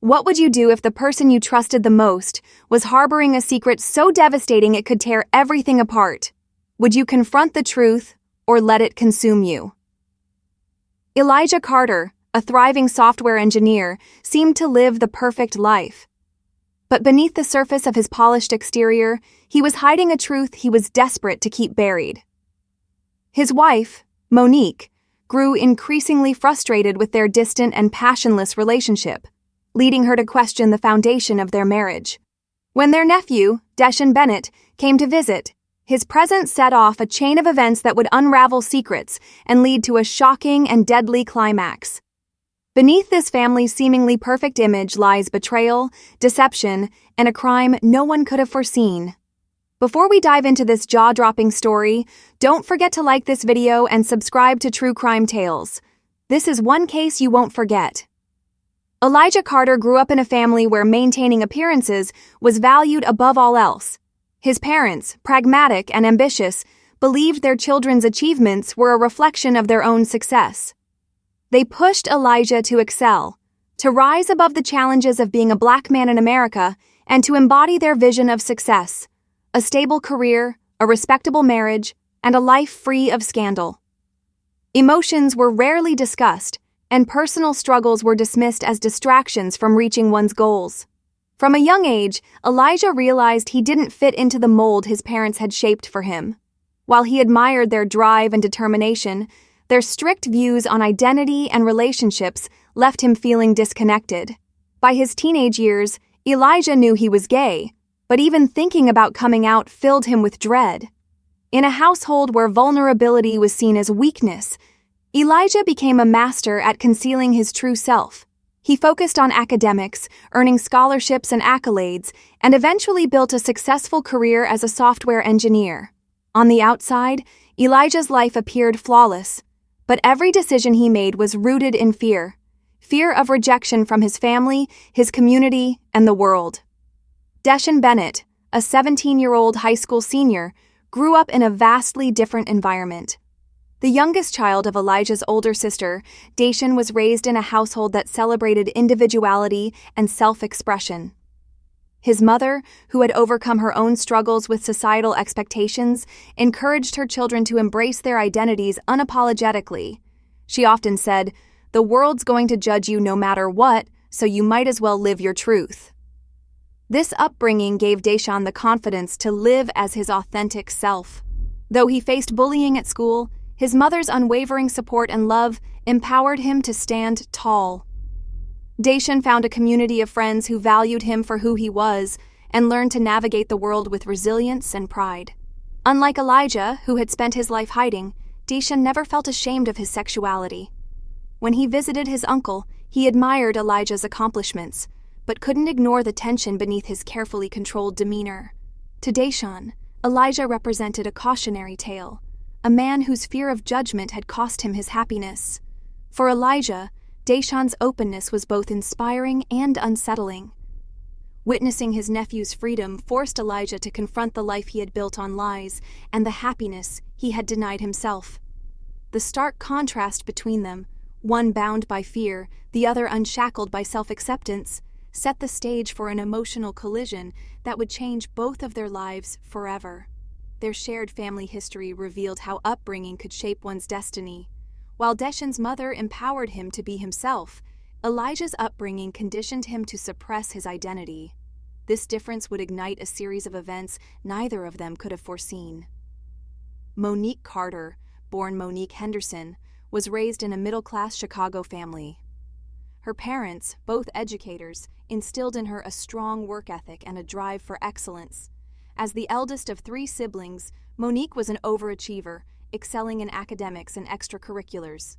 What would you do if the person you trusted the most was harboring a secret so devastating it could tear everything apart? Would you confront the truth or let it consume you? Elijah Carter, a thriving software engineer, seemed to live the perfect life. But beneath the surface of his polished exterior, he was hiding a truth he was desperate to keep buried. His wife, Monique, grew increasingly frustrated with their distant and passionless relationship, leading her to question the foundation of their marriage. When their nephew, Deshaun Bennett, came to visit, his presence set off a chain of events that would unravel secrets and lead to a shocking and deadly climax. Beneath this family's seemingly perfect image lies betrayal, deception, and a crime no one could have foreseen. Before we dive into this jaw-dropping story, don't forget to like this video and subscribe to True Crime Tales. This is one case you won't forget. Elijah Carter grew up in a family where maintaining appearances was valued above all else. His parents, pragmatic and ambitious, believed their children's achievements were a reflection of their own success. They pushed Elijah to excel, to rise above the challenges of being a black man in America, and to embody their vision of success: a stable career, a respectable marriage, and a life free of scandal. Emotions were rarely discussed, and personal struggles were dismissed as distractions from reaching one's goals. From a young age, Elijah realized he didn't fit into the mold his parents had shaped for him. While he admired their drive and determination, their strict views on identity and relationships left him feeling disconnected. By his teenage years, Elijah knew he was gay, but even thinking about coming out filled him with dread. In a household where vulnerability was seen as weakness, Elijah became a master at concealing his true self. He focused on academics, earning scholarships and accolades, and eventually built a successful career as a software engineer. On the outside, Elijah's life appeared flawless, but every decision he made was rooted in fear. Fear of rejection from his family, his community, and the world. Deshaun Bennett, a 17-year-old high school senior, grew up in a vastly different environment. The youngest child of Elijah's older sister, Deshaun was raised in a household that celebrated individuality and self-expression. His mother, who had overcome her own struggles with societal expectations, encouraged her children to embrace their identities unapologetically. She often said, "The world's going to judge you no matter what, so you might as well live your truth." This upbringing gave Deshaun the confidence to live as his authentic self. Though he faced bullying at school, his mother's unwavering support and love empowered him to stand tall. Deshaun found a community of friends who valued him for who he was and learned to navigate the world with resilience and pride. Unlike Elijah, who had spent his life hiding, Deshaun never felt ashamed of his sexuality. When he visited his uncle, he admired Elijah's accomplishments, but couldn't ignore the tension beneath his carefully controlled demeanor. To Deshaun, Elijah represented a cautionary tale, a man whose fear of judgment had cost him his happiness. For Elijah, Deshaun's openness was both inspiring and unsettling. Witnessing his nephew's freedom forced Elijah to confront the life he had built on lies and the happiness he had denied himself. The stark contrast between them, one bound by fear, the other unshackled by self-acceptance, set the stage for an emotional collision that would change both of their lives forever. Their shared family history revealed how upbringing could shape one's destiny. While Deshaun's mother empowered him to be himself, Elijah's upbringing conditioned him to suppress his identity. This difference would ignite a series of events neither of them could have foreseen. Monique Carter, born Monique Henderson, was raised in a middle-class Chicago family. Her parents, both educators, instilled in her a strong work ethic and a drive for excellence. As the eldest of 3 siblings, Monique was an overachiever, excelling in academics and extracurriculars.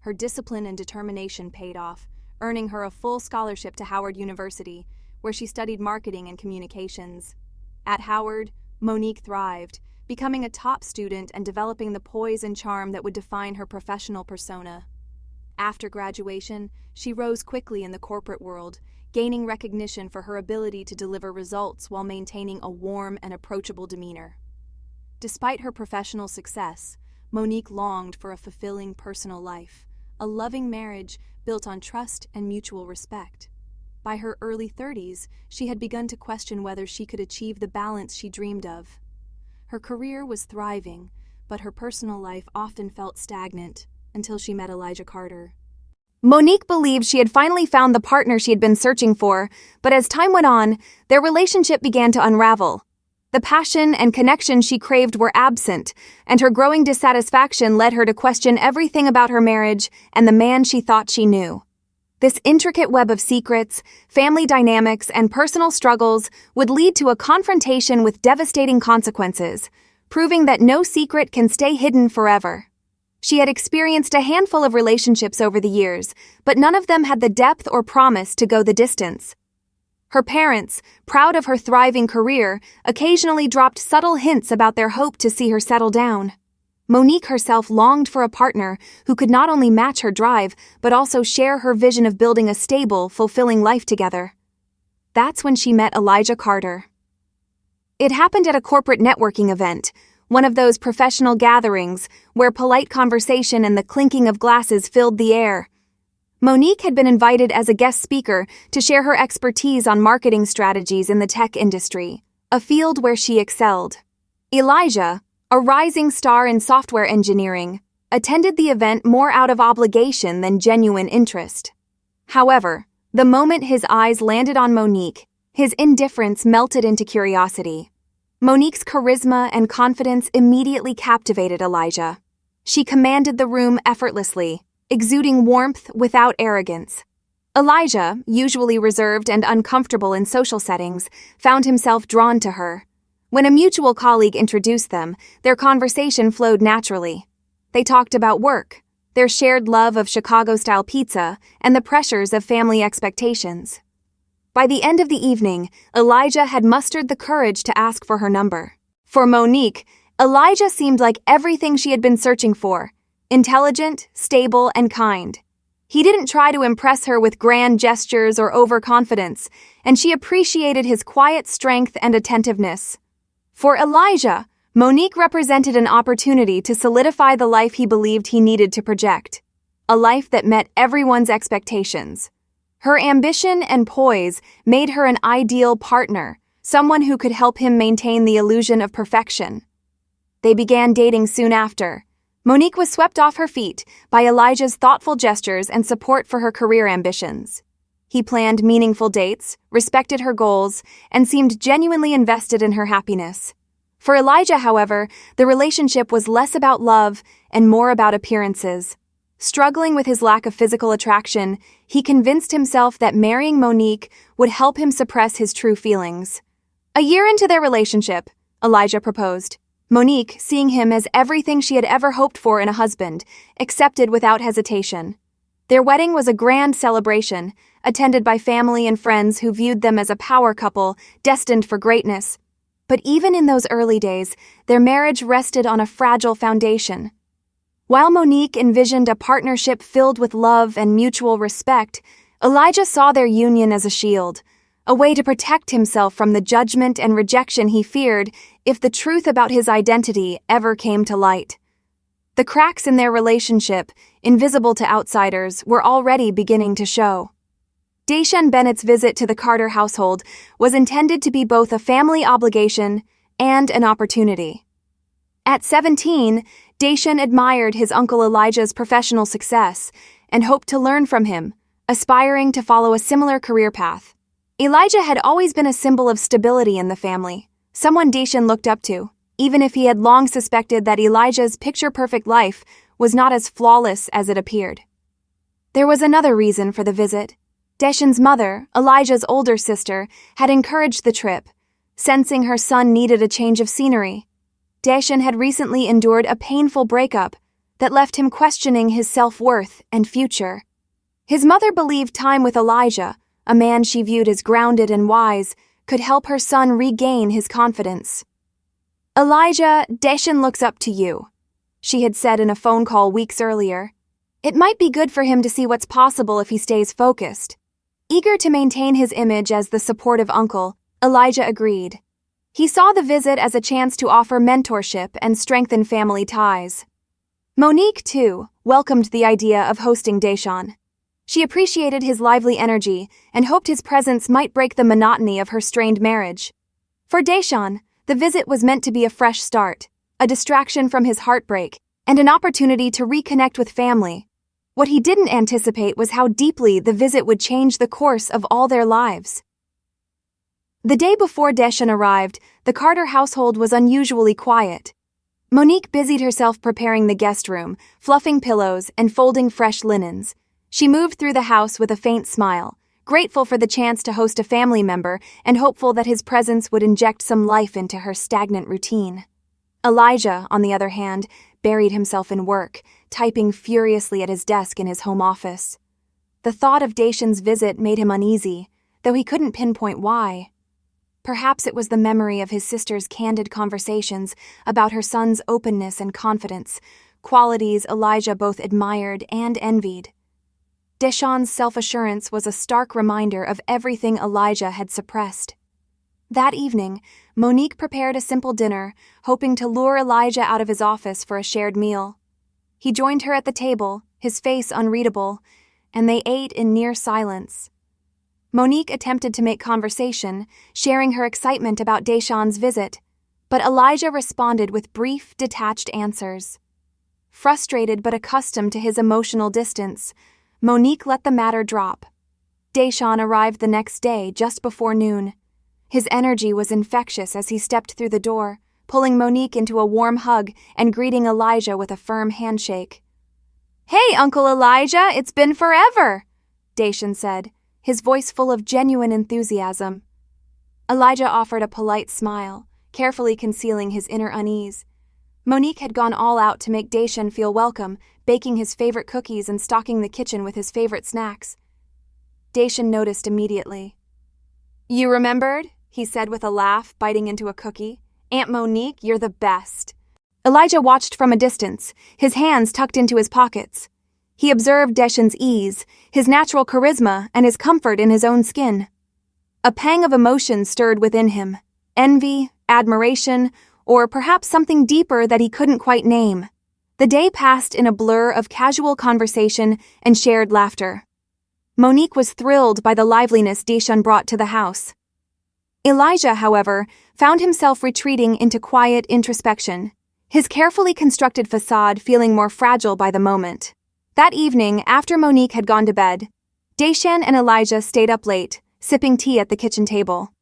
Her discipline and determination paid off, earning her a full scholarship to Howard University, where she studied marketing and communications. At Howard, Monique thrived, becoming a top student and developing the poise and charm that would define her professional persona. After graduation, she rose quickly in the corporate world, gaining recognition for her ability to deliver results while maintaining a warm and approachable demeanor. Despite her professional success, Monique longed for a fulfilling personal life, a loving marriage built on trust and mutual respect. By her early 30s, she had begun to question whether she could achieve the balance she dreamed of. Her career was thriving, but her personal life often felt stagnant until she met Elijah Carter. Monique believed she had finally found the partner she had been searching for, but as time went on, their relationship began to unravel. The passion and connection she craved were absent, and her growing dissatisfaction led her to question everything about her marriage and the man she thought she knew. This intricate web of secrets, family dynamics, and personal struggles would lead to a confrontation with devastating consequences, proving that no secret can stay hidden forever. She had experienced a handful of relationships over the years, but none of them had the depth or promise to go the distance. Her parents, proud of her thriving career, occasionally dropped subtle hints about their hope to see her settle down. Monique herself longed for a partner who could not only match her drive, but also share her vision of building a stable, fulfilling life together. That's when she met Elijah Carter. It happened at a corporate networking event, one of those professional gatherings where polite conversation and the clinking of glasses filled the air. Monique had been invited as a guest speaker to share her expertise on marketing strategies in the tech industry, a field where she excelled. Elijah, a rising star in software engineering, attended the event more out of obligation than genuine interest. However, the moment his eyes landed on Monique, his indifference melted into curiosity. Monique's charisma and confidence immediately captivated Elijah. She commanded the room effortlessly, exuding warmth without arrogance. Elijah, usually reserved and uncomfortable in social settings, found himself drawn to her. When a mutual colleague introduced them, their conversation flowed naturally. They talked about work, their shared love of Chicago-style pizza, and the pressures of family expectations. By the end of the evening, Elijah had mustered the courage to ask for her number. For Monique, Elijah seemed like everything she had been searching for: intelligent, stable, and kind. He didn't try to impress her with grand gestures or overconfidence, and she appreciated his quiet strength and attentiveness. For Elijah, Monique represented an opportunity to solidify the life he believed he needed to project, a life that met everyone's expectations. Her ambition and poise made her an ideal partner, someone who could help him maintain the illusion of perfection. They began dating soon after. Monique was swept off her feet by Elijah's thoughtful gestures and support for her career ambitions. He planned meaningful dates, respected her goals, and seemed genuinely invested in her happiness. For Elijah, however, the relationship was less about love and more about appearances. Struggling with his lack of physical attraction, he convinced himself that marrying Monique would help him suppress his true feelings. A year into their relationship, Elijah proposed. Monique, seeing him as everything she had ever hoped for in a husband, accepted without hesitation. Their wedding was a grand celebration, attended by family and friends who viewed them as a power couple destined for greatness. But even in those early days, their marriage rested on a fragile foundation. While Monique envisioned a partnership filled with love and mutual respect, Elijah saw their union as a shield, a way to protect himself from the judgment and rejection he feared if the truth about his identity ever came to light. The cracks in their relationship, invisible to outsiders, were already beginning to show. Daishan Bennett's visit to the Carter household was intended to be both a family obligation and an opportunity. At 17, Daishan admired his uncle Elijah's professional success and hoped to learn from him, aspiring to follow a similar career path. Elijah had always been a symbol of stability in the family, someone Daishan looked up to, even if he had long suspected that Elijah's picture-perfect life was not as flawless as it appeared. There was another reason for the visit. Daishan's mother, Elijah's older sister, had encouraged the trip, sensing her son needed a change of scenery. Daishan had recently endured a painful breakup that left him questioning his self-worth and future. His mother believed time with Elijah, a man she viewed as grounded and wise, could help her son regain his confidence. "Elijah, Daishan looks up to you," she had said in a phone call weeks earlier. "It might be good for him to see what's possible if he stays focused." Eager to maintain his image as the supportive uncle, Elijah agreed. He saw the visit as a chance to offer mentorship and strengthen family ties. Monique, too, welcomed the idea of hosting Daishan. She appreciated his lively energy and hoped his presence might break the monotony of her strained marriage. For Deshawn, the visit was meant to be a fresh start, a distraction from his heartbreak, and an opportunity to reconnect with family. What he didn't anticipate was how deeply the visit would change the course of all their lives. The day before Deshawn arrived, the Carter household was unusually quiet. Monique busied herself preparing the guest room, fluffing pillows, and folding fresh linens. She moved through the house with a faint smile, grateful for the chance to host a family member and hopeful that his presence would inject some life into her stagnant routine. Elijah, on the other hand, buried himself in work, typing furiously at his desk in his home office. The thought of Deshawn's visit made him uneasy, though he couldn't pinpoint why. Perhaps it was the memory of his sister's candid conversations about her son's openness and confidence, qualities Elijah both admired and envied. Deshawn's self-assurance was a stark reminder of everything Elijah had suppressed. That evening, Monique prepared a simple dinner, hoping to lure Elijah out of his office for a shared meal. He joined her at the table, his face unreadable, and they ate in near silence. Monique attempted to make conversation, sharing her excitement about Deshawn's visit, but Elijah responded with brief, detached answers. Frustrated but accustomed to his emotional distance, Monique let the matter drop. Deshawn arrived the next day, just before noon. His energy was infectious as he stepped through the door, pulling Monique into a warm hug and greeting Elijah with a firm handshake. "Hey, Uncle Elijah, it's been forever," Deshawn said, his voice full of genuine enthusiasm. Elijah offered a polite smile, carefully concealing his inner unease. Monique had gone all out to make Deshawn feel welcome, baking his favorite cookies and stocking the kitchen with his favorite snacks. Deshawn noticed immediately. "You remembered?" he said with a laugh, biting into a cookie. "Aunt Monique, you're the best." Elijah watched from a distance, his hands tucked into his pockets. He observed Deshawn's ease, his natural charisma, and his comfort in his own skin. A pang of emotion stirred within him, envy, admiration, or perhaps something deeper that he couldn't quite name. The day passed in a blur of casual conversation and shared laughter. Monique was thrilled by the liveliness Deshawn brought to the house. Elijah, however, found himself retreating into quiet introspection, his carefully constructed facade feeling more fragile by the moment. That evening, after Monique had gone to bed, Deshawn and Elijah stayed up late, sipping tea at the kitchen table.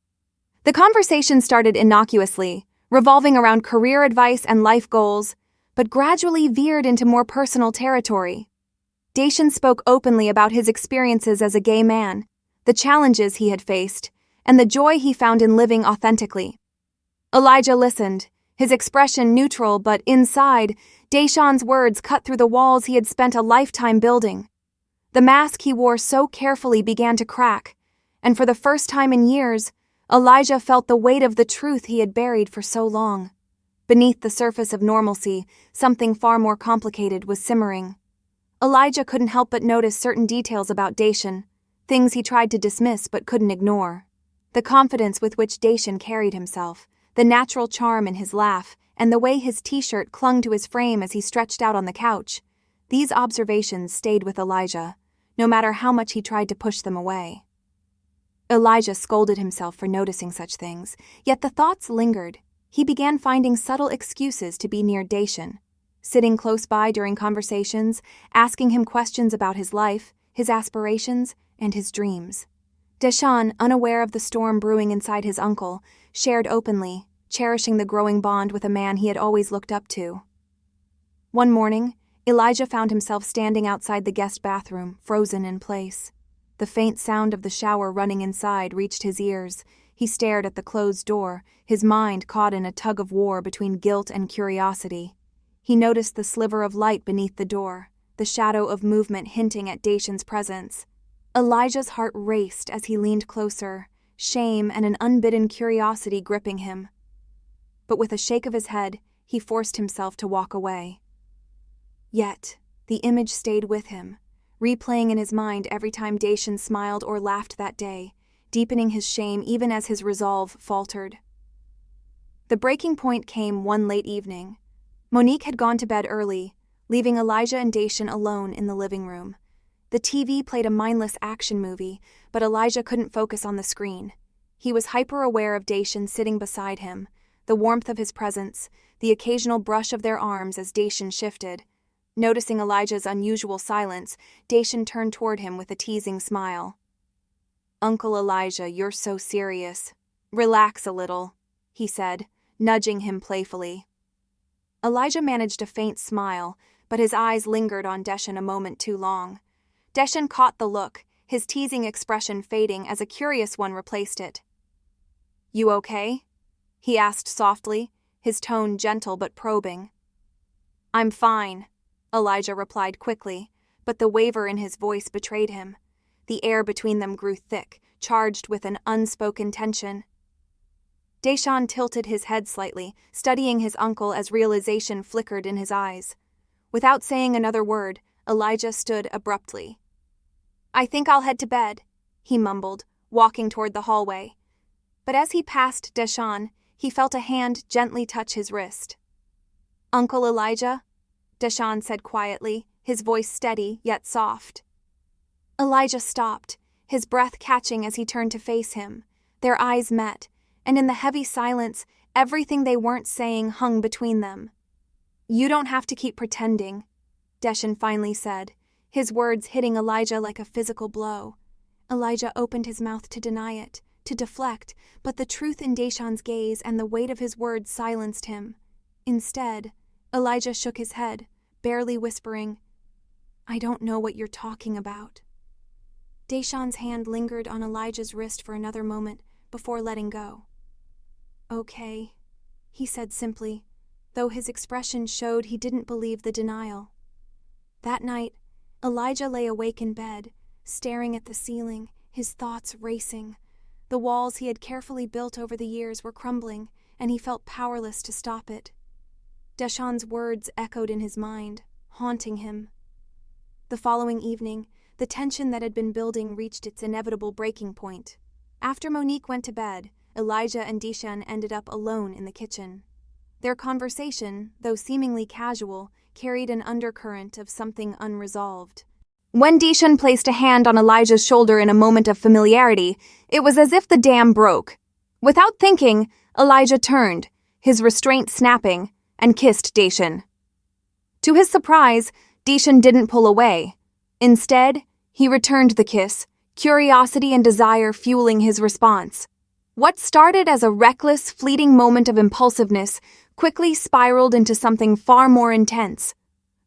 The conversation started innocuously, revolving around career advice and life goals, but gradually veered into more personal territory. Deshawn spoke openly about his experiences as a gay man, the challenges he had faced, and the joy he found in living authentically. Elijah listened, his expression neutral, but inside, Deshawn's words cut through the walls he had spent a lifetime building. The mask he wore so carefully began to crack, and for the first time in years, Elijah felt the weight of the truth he had buried for so long. Beneath the surface of normalcy, something far more complicated was simmering. Elijah couldn't help but notice certain details about Deshawn, things he tried to dismiss but couldn't ignore. The confidence with which Deshawn carried himself, the natural charm in his laugh, and the way his t-shirt clung to his frame as he stretched out on the couch. These observations stayed with Elijah, no matter how much he tried to push them away. Elijah scolded himself for noticing such things, yet the thoughts lingered. He began finding subtle excuses to be near Deshawn, sitting close by during conversations, asking him questions about his life, his aspirations, and his dreams. Deshawn, unaware of the storm brewing inside his uncle, shared openly, cherishing the growing bond with a man he had always looked up to. One morning, Elijah found himself standing outside the guest bathroom, frozen in place. The faint sound of the shower running inside reached his ears. He stared at the closed door, his mind caught in a tug-of-war between guilt and curiosity. He noticed the sliver of light beneath the door, the shadow of movement hinting at Deshawn's presence. Elijah's heart raced as he leaned closer, shame and an unbidden curiosity gripping him. But with a shake of his head, he forced himself to walk away. Yet, the image stayed with him, replaying in his mind every time Deshawn smiled or laughed that day, deepening his shame even as his resolve faltered. The breaking point came one late evening. Monique had gone to bed early, leaving Elijah and Deshawn alone in the living room. The TV played a mindless action movie, but Elijah couldn't focus on the screen. He was hyper-aware of Dacian sitting beside him, the warmth of his presence, the occasional brush of their arms as Dacian shifted. Noticing Elijah's unusual silence, Dacian turned toward him with a teasing smile. "Uncle Elijah, you're so serious. Relax a little," he said, nudging him playfully. Elijah managed a faint smile, but his eyes lingered on Dacian a moment too long. Dacian caught the look, his teasing expression fading as a curious one replaced it. "You okay?" he asked softly, his tone gentle but probing. "I'm fine," Elijah replied quickly, but the waver in his voice betrayed him. The air between them grew thick, charged with an unspoken tension. Dacian tilted his head slightly, studying his uncle as realization flickered in his eyes. Without saying another word, Elijah stood abruptly. "I think I'll head to bed," he mumbled, walking toward the hallway. But as he passed Dacian, he felt a hand gently touch his wrist. "Uncle Elijah?" Dacian said quietly, his voice steady yet soft. Elijah stopped, his breath catching as he turned to face him. Their eyes met, and in the heavy silence, everything they weren't saying hung between them. "You don't have to keep pretending," Dacian finally said, his words hitting Elijah like a physical blow. Elijah opened his mouth to deny it, to deflect, but the truth in Dacian's gaze and the weight of his words silenced him. Instead, Elijah shook his head, barely whispering, "I don't know what you're talking about." Dacian's hand lingered on Elijah's wrist for another moment before letting go. "Okay," he said simply, though his expression showed he didn't believe the denial. That night, Elijah lay awake in bed, staring at the ceiling, his thoughts racing. The walls he had carefully built over the years were crumbling, and he felt powerless to stop it. Dacian's words echoed in his mind, haunting him. The following evening, the tension that had been building reached its inevitable breaking point. After Monique went to bed, Elijah and Dacian ended up alone in the kitchen. Their conversation, though seemingly casual, carried an undercurrent of something unresolved. When Dacian placed a hand on Elijah's shoulder in a moment of familiarity, it was as if the dam broke. Without thinking, Elijah turned, his restraint snapping, and kissed Dacian. To his surprise, Dacian didn't pull away. Instead, he returned the kiss, curiosity and desire fueling his response. What started as a reckless, fleeting moment of impulsiveness quickly spiraled into something far more intense,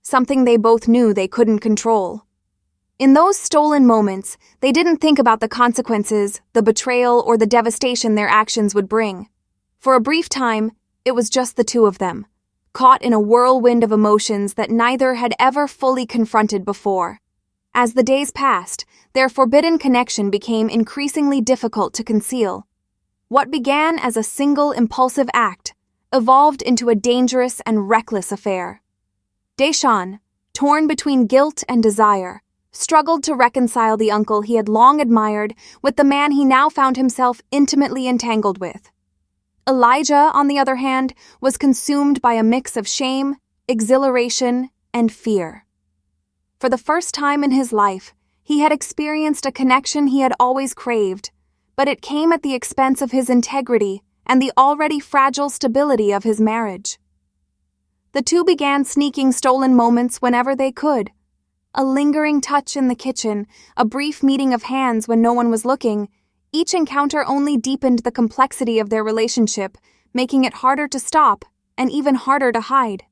something they both knew they couldn't control. In those stolen moments, they didn't think about the consequences, the betrayal, or the devastation their actions would bring. For a brief time, it was just the two of them, caught in a whirlwind of emotions that neither had ever fully confronted before. As the days passed, their forbidden connection became increasingly difficult to conceal. What began as a single impulsive act evolved into a dangerous and reckless affair. Dacian, torn between guilt and desire, struggled to reconcile the uncle he had long admired with the man he now found himself intimately entangled with. Elijah, on the other hand, was consumed by a mix of shame, exhilaration, and fear. For the first time in his life, he had experienced a connection he had always craved, but it came at the expense of his integrity and the already fragile stability of his marriage. The two began sneaking stolen moments whenever they could. A lingering touch in the kitchen, a brief meeting of hands when no one was looking. Each encounter only deepened the complexity of their relationship, making it harder to stop and even harder to hide.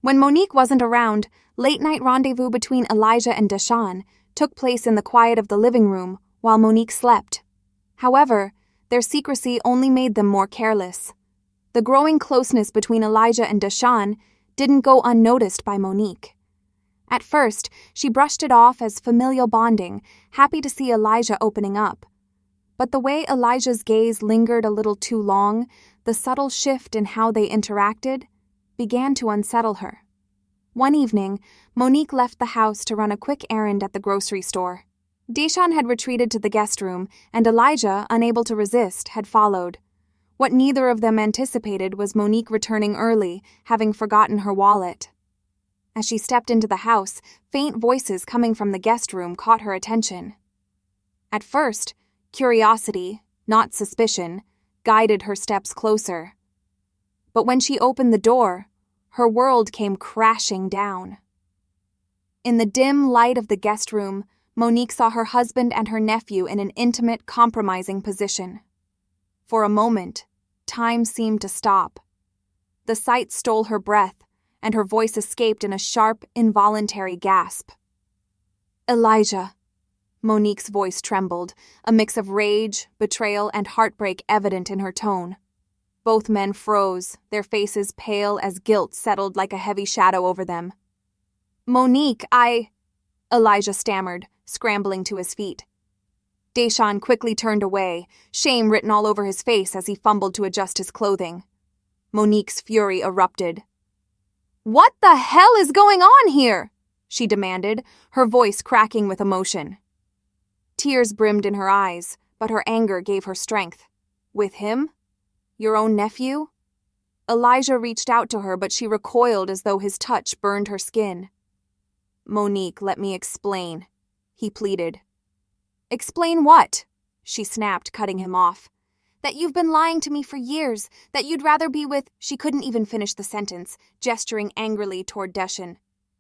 When Monique wasn't around, late-night rendezvous between Elijah and Dacian took place in the quiet of the living room while Monique slept. However, their secrecy only made them more careless. The growing closeness between Elijah and Dacian didn't go unnoticed by Monique. At first, she brushed it off as familial bonding, happy to see Elijah opening up. But the way Elijah's gaze lingered a little too long, the subtle shift in how they interacted, began to unsettle her. One evening, Monique left the house to run a quick errand at the grocery store. Dacian had retreated to the guest room, and Elijah, unable to resist, had followed. What neither of them anticipated was Monique returning early, having forgotten her wallet. As she stepped into the house, faint voices coming from the guest room caught her attention. At first, curiosity, not suspicion, guided her steps closer. But when she opened the door, her world came crashing down. In the dim light of the guest room, Monique saw her husband and her nephew in an intimate, compromising position. For a moment, time seemed to stop. The sight stole her breath, and her voice escaped in a sharp, involuntary gasp. "Elijah." Monique's voice trembled, a mix of rage, betrayal, and heartbreak evident in her tone. Both men froze, their faces pale as guilt settled like a heavy shadow over them. "Monique, Elijah stammered, scrambling to his feet. Deshaun quickly turned away, shame written all over his face as he fumbled to adjust his clothing. Monique's fury erupted. "What the hell is going on here?" she demanded, her voice cracking with emotion. Tears brimmed in her eyes, but her anger gave her strength. "With him? Your own nephew?" Elijah reached out to her, but she recoiled as though his touch burned her skin. "Monique, let me explain," he pleaded. "Explain what?" she snapped, cutting him off. "That you've been lying to me for years, that you'd rather be with—" She couldn't even finish the sentence, gesturing angrily toward Deshaun.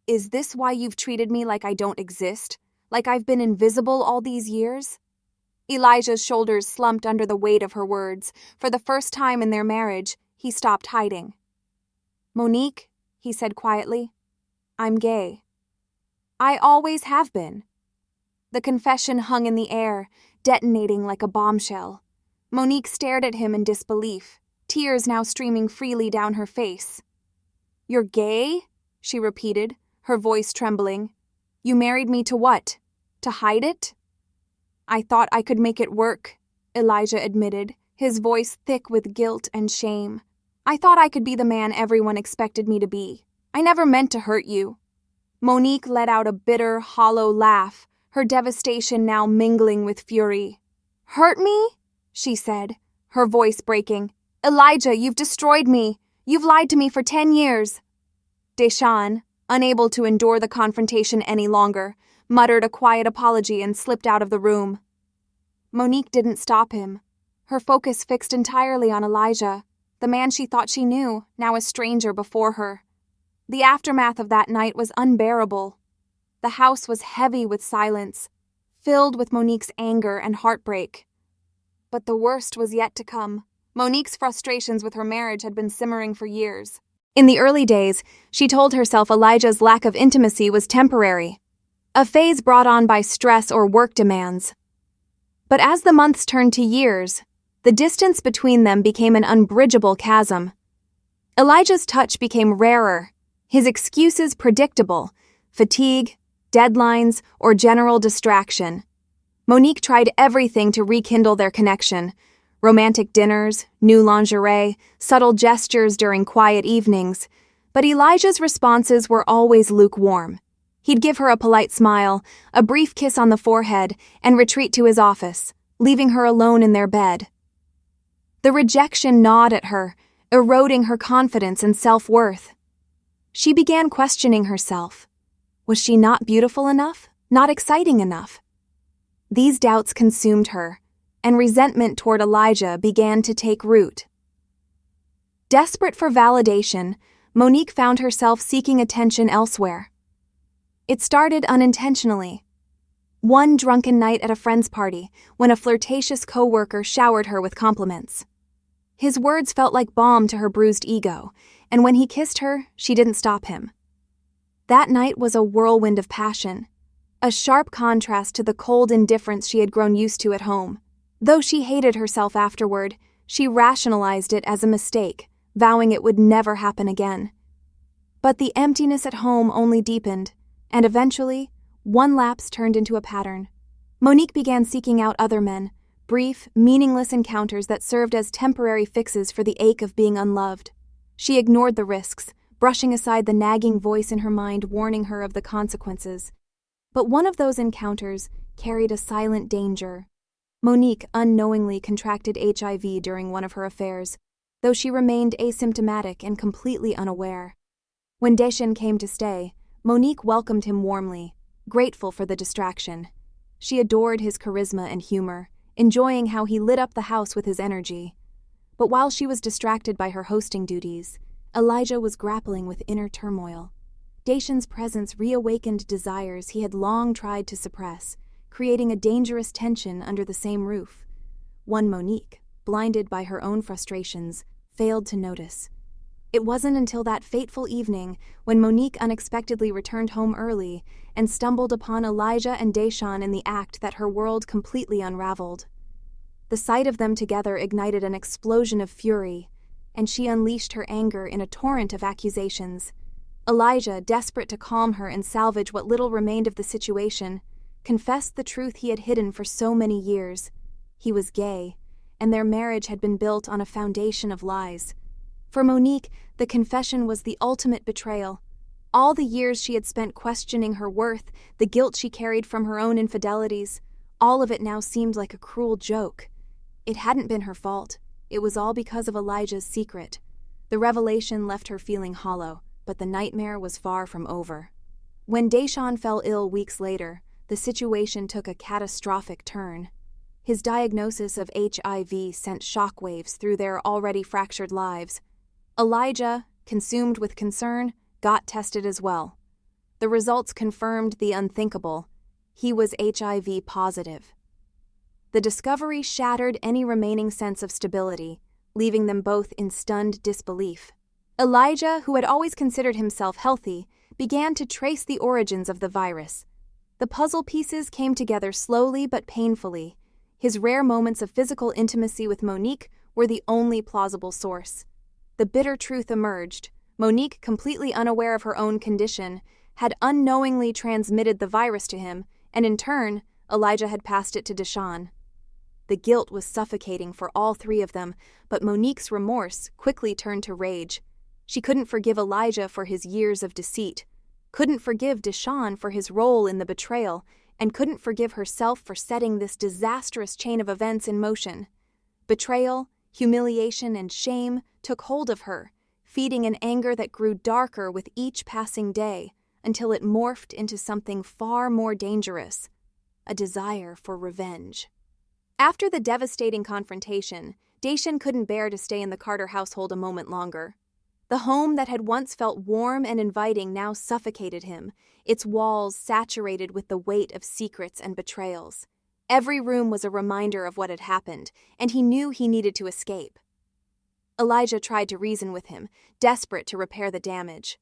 "Is this why you've treated me like I don't exist? Like I've been invisible all these years?" Elijah's shoulders slumped under the weight of her words. For the first time in their marriage, he stopped hiding. "Monique," he said quietly, "I'm gay. I always have been." The confession hung in the air, detonating like a bombshell. Monique stared at him in disbelief, tears now streaming freely down her face. "You're gay?" she repeated, her voice trembling. "You married me to what? To hide it?" "I thought I could make it work," Elijah admitted, his voice thick with guilt and shame. "I thought I could be the man everyone expected me to be. I never meant to hurt you." Monique let out a bitter, hollow laugh, her devastation now mingling with fury. "Hurt me?" she said, her voice breaking. "Elijah, you've destroyed me. You've lied to me for 10 years. Deshaun, unable to endure the confrontation any longer, muttered a quiet apology and slipped out of the room. Monique didn't stop him, her focus fixed entirely on Elijah, the man she thought she knew, now a stranger before her. The aftermath of that night was unbearable. The house was heavy with silence, filled with Monique's anger and heartbreak. But the worst was yet to come. Monique's frustrations with her marriage had been simmering for years. In the early days, she told herself Elijah's lack of intimacy was temporary, a phase brought on by stress or work demands. But as the months turned to years, the distance between them became an unbridgeable chasm. Elijah's touch became rarer, his excuses predictable, fatigue, deadlines, or general distraction. Monique tried everything to rekindle their connection: romantic dinners, new lingerie, subtle gestures during quiet evenings. But Elijah's responses were always lukewarm. He'd give her a polite smile, a brief kiss on the forehead, and retreat to his office, leaving her alone in their bed. The rejection gnawed at her, eroding her confidence and self-worth. She began questioning herself. Was she not beautiful enough? Not exciting enough? These doubts consumed her, and resentment toward Elijah began to take root. Desperate for validation, Monique found herself seeking attention elsewhere. It started unintentionally. One drunken night at a friend's party, when a flirtatious coworker showered her with compliments. His words felt like balm to her bruised ego, and when he kissed her, she didn't stop him. That night was a whirlwind of passion, a sharp contrast to the cold indifference she had grown used to at home. Though she hated herself afterward, she rationalized it as a mistake, vowing it would never happen again. But the emptiness at home only deepened, and eventually, one lapse turned into a pattern. Monique began seeking out other men, brief, meaningless encounters that served as temporary fixes for the ache of being unloved. She ignored the risks, brushing aside the nagging voice in her mind warning her of the consequences. But one of those encounters carried a silent danger. Monique unknowingly contracted HIV during one of her affairs, though she remained asymptomatic and completely unaware. When Deshaun came to stay, Monique welcomed him warmly, grateful for the distraction. She adored his charisma and humor, enjoying how he lit up the house with his energy. But while she was distracted by her hosting duties, Elijah was grappling with inner turmoil. Dacian's presence reawakened desires he had long tried to suppress, creating a dangerous tension under the same roof. One Monique, blinded by her own frustrations, failed to notice. It wasn't until that fateful evening when Monique unexpectedly returned home early and stumbled upon Elijah and Dacian in the act that her world completely unraveled. The sight of them together ignited an explosion of fury, and she unleashed her anger in a torrent of accusations. Elijah, desperate to calm her and salvage what little remained of the situation, confessed the truth he had hidden for so many years. He was gay, and their marriage had been built on a foundation of lies. For Monique, the confession was the ultimate betrayal. All the years she had spent questioning her worth, the guilt she carried from her own infidelities, all of it now seemed like a cruel joke. It hadn't been her fault. It was all because of Elijah's secret. The revelation left her feeling hollow, but the nightmare was far from over. When Dacian fell ill weeks later, the situation took a catastrophic turn. His diagnosis of HIV sent shockwaves through their already fractured lives. Elijah, consumed with concern, got tested as well. The results confirmed the unthinkable. He was HIV positive. The discovery shattered any remaining sense of stability, leaving them both in stunned disbelief. Elijah, who had always considered himself healthy, began to trace the origins of the virus. The puzzle pieces came together slowly but painfully. His rare moments of physical intimacy with Monique were the only plausible source. The bitter truth emerged. Monique, completely unaware of her own condition, had unknowingly transmitted the virus to him, and in turn, Elijah had passed it to Dacian. The guilt was suffocating for all three of them, but Monique's remorse quickly turned to rage. She couldn't forgive Elijah for his years of deceit, couldn't forgive Dacian for his role in the betrayal, and couldn't forgive herself for setting this disastrous chain of events in motion. Betrayal, humiliation, and shame took hold of her, feeding an anger that grew darker with each passing day until it morphed into something far more dangerous, a desire for revenge. After the devastating confrontation, Dacian couldn't bear to stay in the Carter household a moment longer. The home that had once felt warm and inviting now suffocated him, its walls saturated with the weight of secrets and betrayals. Every room was a reminder of what had happened, and he knew he needed to escape. Elijah tried to reason with him, desperate to repair the damage.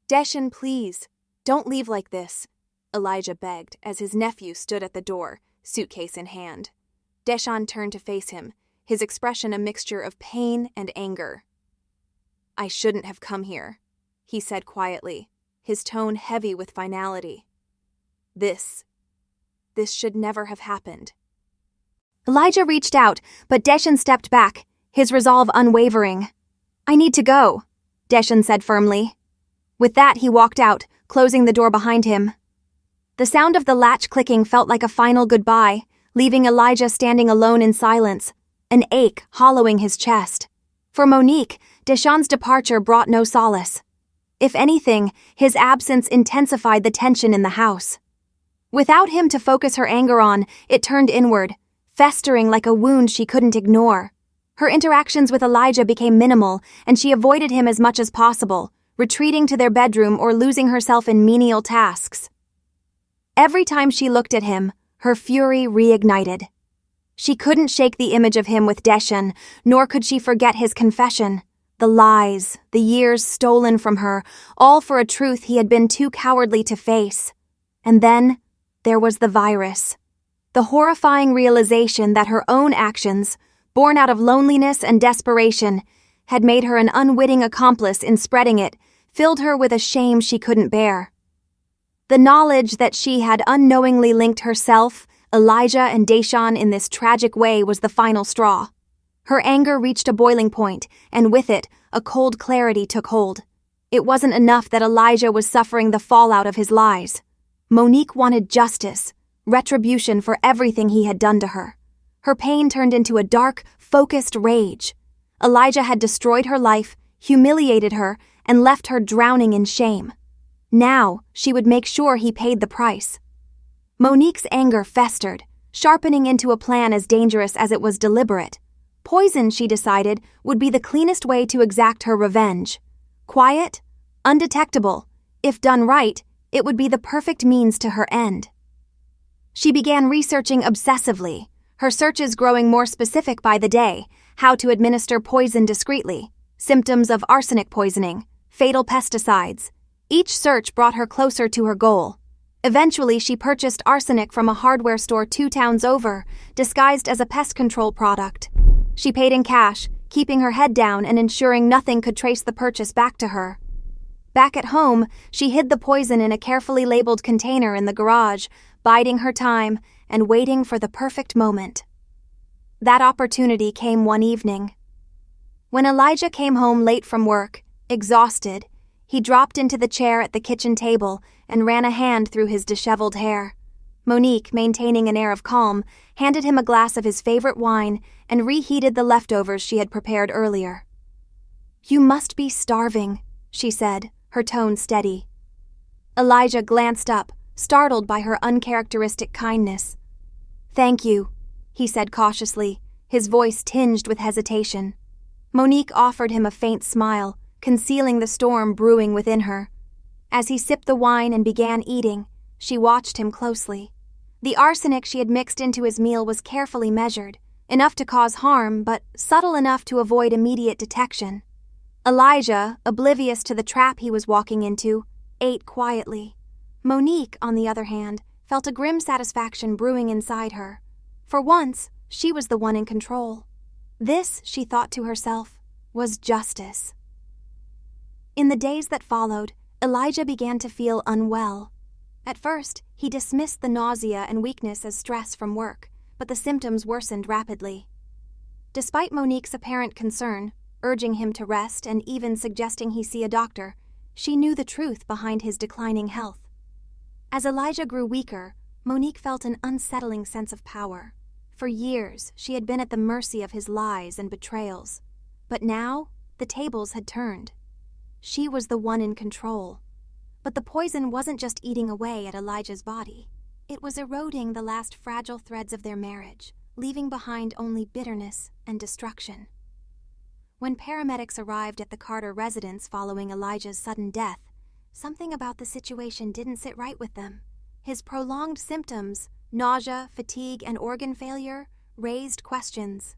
"Dacian, please, don't leave like this," Elijah begged as his nephew stood at the door, suitcase in hand. Dacian turned to face him, his expression a mixture of pain and anger. "I shouldn't have come here," he said quietly, his tone heavy with finality. This should never have happened." Elijah reached out, but Dacian stepped back, his resolve unwavering. "I need to go," Dacian said firmly. With that, he walked out, closing the door behind him. The sound of the latch clicking felt like a final goodbye, leaving Elijah standing alone in silence, an ache hollowing his chest. For Monique, Dacian's departure brought no solace. If anything, his absence intensified the tension in the house. Without him to focus her anger on, it turned inward, festering like a wound she couldn't ignore. Her interactions with Elijah became minimal, and she avoided him as much as possible, retreating to their bedroom or losing herself in menial tasks. Every time she looked at him, her fury reignited. She couldn't shake the image of him with Dacian, nor could she forget his confession. The lies, the years stolen from her, all for a truth he had been too cowardly to face. And then, there was the virus. The horrifying realization that her own actions, born out of loneliness and desperation, had made her an unwitting accomplice in spreading it, filled her with a shame she couldn't bear. The knowledge that she had unknowingly linked herself, Elijah, and Dacian in this tragic way was the final straw. Her anger reached a boiling point, and with it, a cold clarity took hold. It wasn't enough that Elijah was suffering the fallout of his lies. Monique wanted justice, retribution for everything he had done to her. Her pain turned into a dark, focused rage. Elijah had destroyed her life, humiliated her, and left her drowning in shame. Now, she would make sure he paid the price. Monique's anger festered, sharpening into a plan as dangerous as it was deliberate. Poison, she decided, would be the cleanest way to exact her revenge. Quiet, undetectable. If done right, it would be the perfect means to her end. She began researching obsessively, her searches growing more specific by the day: how to administer poison discreetly, symptoms of arsenic poisoning, fatal pesticides. Each search brought her closer to her goal. Eventually, she purchased arsenic from a hardware store 2 towns over, disguised as a pest control product. She paid in cash, keeping her head down and ensuring nothing could trace the purchase back to her. Back at home, she hid the poison in a carefully labeled container in the garage, biding her time and waiting for the perfect moment. That opportunity came one evening. When Elijah came home late from work, exhausted, he dropped into the chair at the kitchen table and ran a hand through his disheveled hair. Monique, maintaining an air of calm, handed him a glass of his favorite wine and reheated the leftovers she had prepared earlier. "You must be starving," she said, her tone steady. Elijah glanced up, startled by her uncharacteristic kindness. "Thank you," he said cautiously, his voice tinged with hesitation. Monique offered him a faint smile, concealing the storm brewing within her. As he sipped the wine and began eating, she watched him closely. The arsenic she had mixed into his meal was carefully measured, enough to cause harm, but subtle enough to avoid immediate detection. Elijah, oblivious to the trap he was walking into, ate quietly. Monique, on the other hand, felt a grim satisfaction brewing inside her. For once, she was the one in control. This, she thought to herself, was justice. In the days that followed, Elijah began to feel unwell. At first, he dismissed the nausea and weakness as stress from work, but the symptoms worsened rapidly. Despite Monique's apparent concern, urging him to rest and even suggesting he see a doctor, she knew the truth behind his declining health. As Elijah grew weaker, Monique felt an unsettling sense of power. For years, she had been at the mercy of his lies and betrayals. But now, the tables had turned. She was the one in control. But the poison wasn't just eating away at Elijah's body. It was eroding the last fragile threads of their marriage, leaving behind only bitterness and destruction. When paramedics arrived at the Carter residence following Elijah's sudden death, something about the situation didn't sit right with them. His prolonged symptoms, nausea, fatigue, and organ failure, raised questions.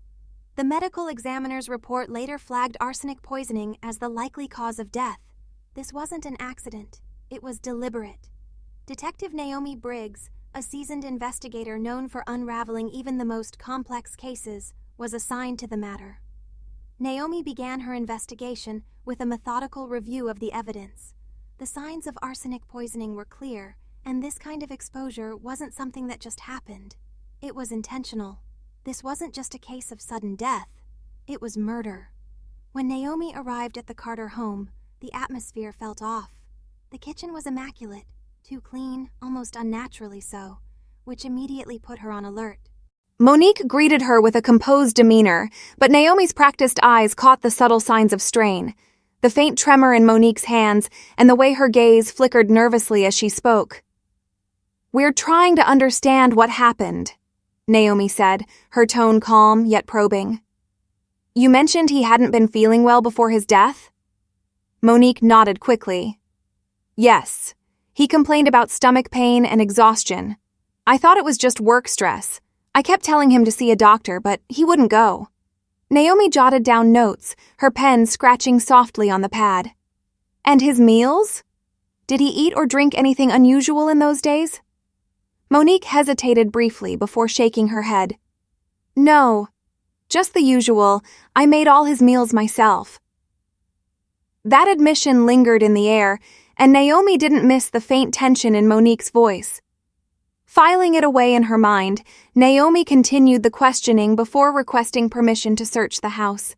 The medical examiner's report later flagged arsenic poisoning as the likely cause of death. This wasn't an accident. It was deliberate. Detective Naomi Briggs, a seasoned investigator known for unraveling even the most complex cases, was assigned to the matter. Naomi began her investigation with a methodical review of the evidence. The signs of arsenic poisoning were clear, and this kind of exposure wasn't something that just happened. It was intentional. This wasn't just a case of sudden death. It was murder. When Naomi arrived at the Carter home, the atmosphere felt off. The kitchen was immaculate, too clean, almost unnaturally so, which immediately put her on alert. Monique greeted her with a composed demeanor, but Naomi's practiced eyes caught the subtle signs of strain. The faint tremor in Monique's hands and the way her gaze flickered nervously as she spoke. "We're trying to understand what happened," Naomi said, her tone calm yet probing. "You mentioned he hadn't been feeling well before his death?" Monique nodded quickly. "Yes. He complained about stomach pain and exhaustion. I thought it was just work stress. I kept telling him to see a doctor, but he wouldn't go." Naomi jotted down notes, her pen scratching softly on the pad. "And his meals? Did he eat or drink anything unusual in those days?" Monique hesitated briefly before shaking her head. "No, just the usual. I made all his meals myself." That admission lingered in the air, and Naomi didn't miss the faint tension in Monique's voice. Filing it away in her mind, Naomi continued the questioning before requesting permission to search the house.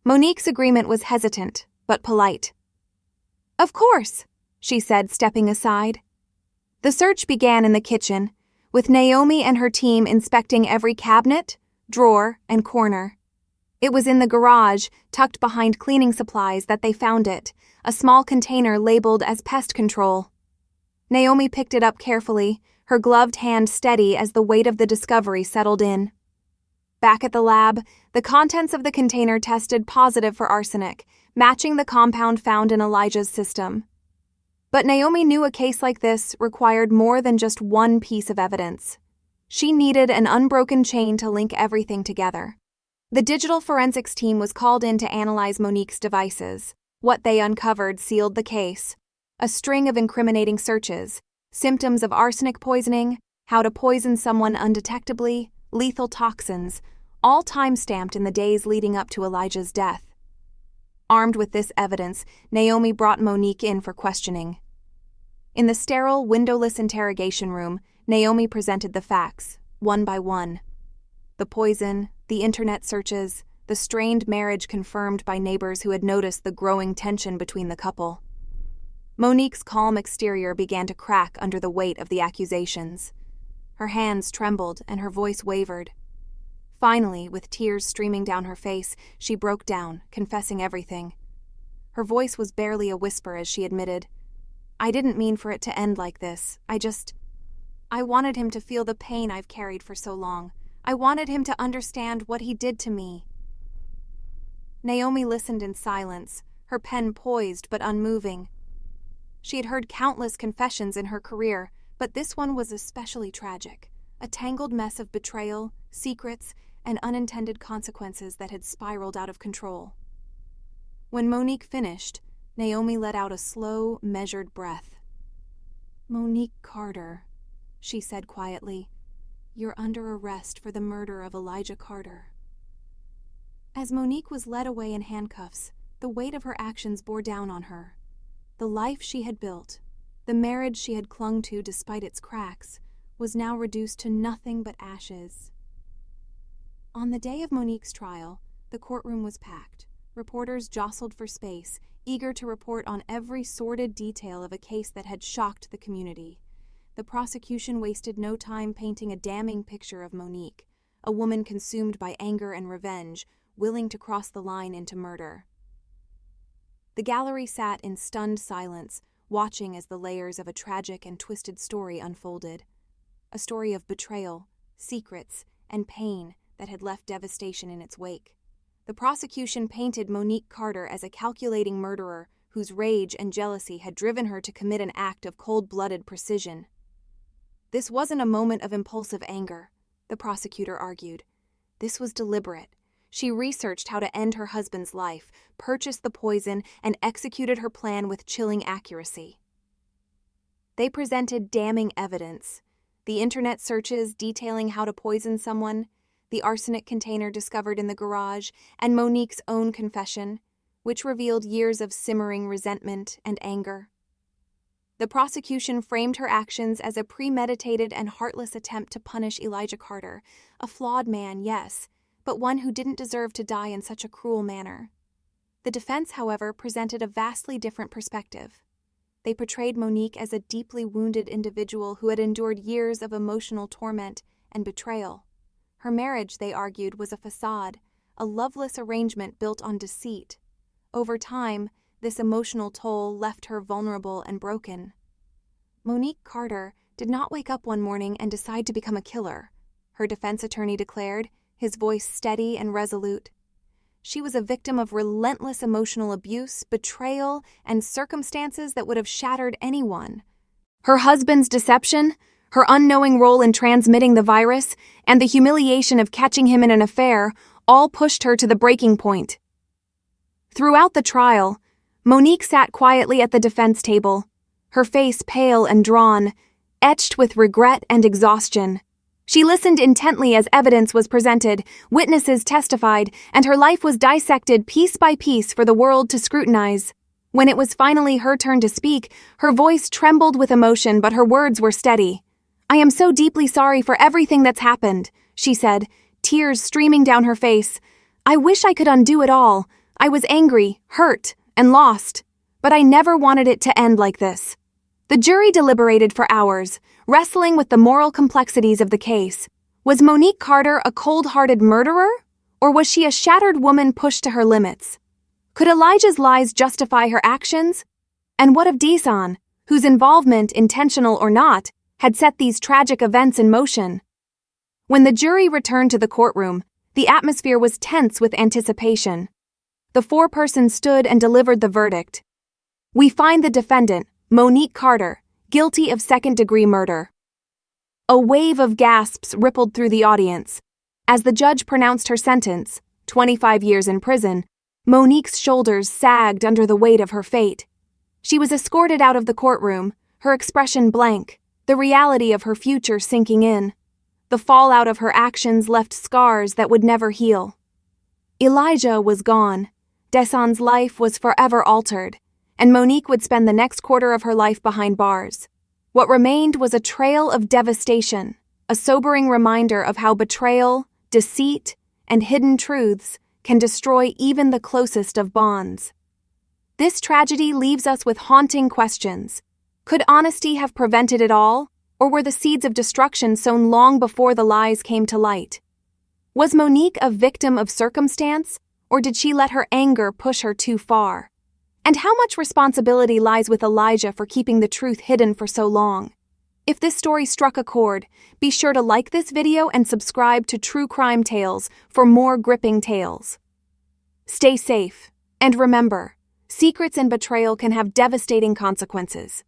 Monique's agreement was hesitant, but polite. "Of course," she said, stepping aside. The search began in the kitchen, with Naomi and her team inspecting every cabinet, drawer, and corner. It was in the garage, tucked behind cleaning supplies, that they found it, a small container labeled as pest control. Naomi picked it up carefully, her gloved hand steady as the weight of the discovery settled in. Back at the lab, the contents of the container tested positive for arsenic, matching the compound found in Elijah's system. But Naomi knew a case like this required more than just one piece of evidence. She needed an unbroken chain to link everything together. The digital forensics team was called in to analyze Monique's devices. What they uncovered sealed the case. A string of incriminating searches, symptoms of arsenic poisoning, how to poison someone undetectably, lethal toxins, all time-stamped in the days leading up to Elijah's death. Armed with this evidence, Naomi brought Monique in for questioning. In the sterile, windowless interrogation room, Naomi presented the facts, one by one. The poison, the internet searches, the strained marriage confirmed by neighbors who had noticed the growing tension between the couple. Monique's calm exterior began to crack under the weight of the accusations. Her hands trembled and her voice wavered. Finally, with tears streaming down her face, she broke down, confessing everything. Her voice was barely a whisper as she admitted, "I didn't mean for it to end like this. I wanted him to feel the pain I've carried for so long. I wanted him to understand what he did to me." Naomi listened in silence, her pen poised but unmoving. She had heard countless confessions in her career, but this one was especially tragic, a tangled mess of betrayal, secrets, and unintended consequences that had spiraled out of control. When Monique finished, Naomi let out a slow, measured breath. "Monique Carter," she said quietly, "you're under arrest for the murder of Elijah Carter." As Monique was led away in handcuffs, the weight of her actions bore down on her. The life she had built, the marriage she had clung to despite its cracks, was now reduced to nothing but ashes. On the day of Monique's trial, the courtroom was packed. Reporters jostled for space, eager to report on every sordid detail of a case that had shocked the community. The prosecution wasted no time painting a damning picture of Monique, a woman consumed by anger and revenge, willing to cross the line into murder. The gallery sat in stunned silence, watching as the layers of a tragic and twisted story unfolded. A story of betrayal, secrets, and pain that had left devastation in its wake. The prosecution painted Monique Carter as a calculating murderer whose rage and jealousy had driven her to commit an act of cold-blooded precision. This wasn't a moment of impulsive anger, the prosecutor argued. This was deliberate. She researched how to end her husband's life, purchased the poison, and executed her plan with chilling accuracy. They presented damning evidence. The internet searches detailing how to poison someone, the arsenic container discovered in the garage, and Monique's own confession, which revealed years of simmering resentment and anger. The prosecution framed her actions as a premeditated and heartless attempt to punish Elijah Carter, a flawed man, yes, but one who didn't deserve to die in such a cruel manner. The defense, however, presented a vastly different perspective. They portrayed Monique as a deeply wounded individual who had endured years of emotional torment and betrayal. Her marriage, they argued, was a facade, a loveless arrangement built on deceit. Over time, this emotional toll left her vulnerable and broken. Monique Carter did not wake up one morning and decide to become a killer, her defense attorney declared, his voice steady and resolute. She was a victim of relentless emotional abuse, betrayal, and circumstances that would have shattered anyone. Her husband's deception, her unknowing role in transmitting the virus, and the humiliation of catching him in an affair all pushed her to the breaking point. Throughout the trial, Monique sat quietly at the defense table, her face pale and drawn, etched with regret and exhaustion. She listened intently as evidence was presented, witnesses testified, and her life was dissected piece by piece for the world to scrutinize. When it was finally her turn to speak, her voice trembled with emotion, but her words were steady. "I am so deeply sorry for everything that's happened," she said, tears streaming down her face. "I wish I could undo it all. I was angry, hurt, and lost, but I never wanted it to end like this." The jury deliberated for hours, wrestling with the moral complexities of the case. Was Monique Carter a cold-hearted murderer, or was she a shattered woman pushed to her limits? Could Elijah's lies justify her actions? And what of Desan, whose involvement, intentional or not, had set these tragic events in motion. When the jury returned to the courtroom, the atmosphere was tense with anticipation. The foreperson stood and delivered the verdict. We find the defendant, Monique Carter, guilty of second-degree murder. A wave of gasps rippled through the audience. As the judge pronounced her sentence, 25 years in prison, Monique's shoulders sagged under the weight of her fate. She was escorted out of the courtroom, her expression blank, the reality of her future sinking in. The fallout of her actions left scars that would never heal. Elijah was gone. Deson's life was forever altered, and Monique would spend the next quarter of her life behind bars. What remained was a trail of devastation, a sobering reminder of how betrayal, deceit, and hidden truths can destroy even the closest of bonds. This tragedy leaves us with haunting questions. Could honesty have prevented it all, or were the seeds of destruction sown long before the lies came to light? Was Monique a victim of circumstance, or did she let her anger push her too far? And how much responsibility lies with Elijah for keeping the truth hidden for so long? If this story struck a chord, be sure to like this video and subscribe to True Crime Tales for more gripping tales. Stay safe, and remember, secrets and betrayal can have devastating consequences.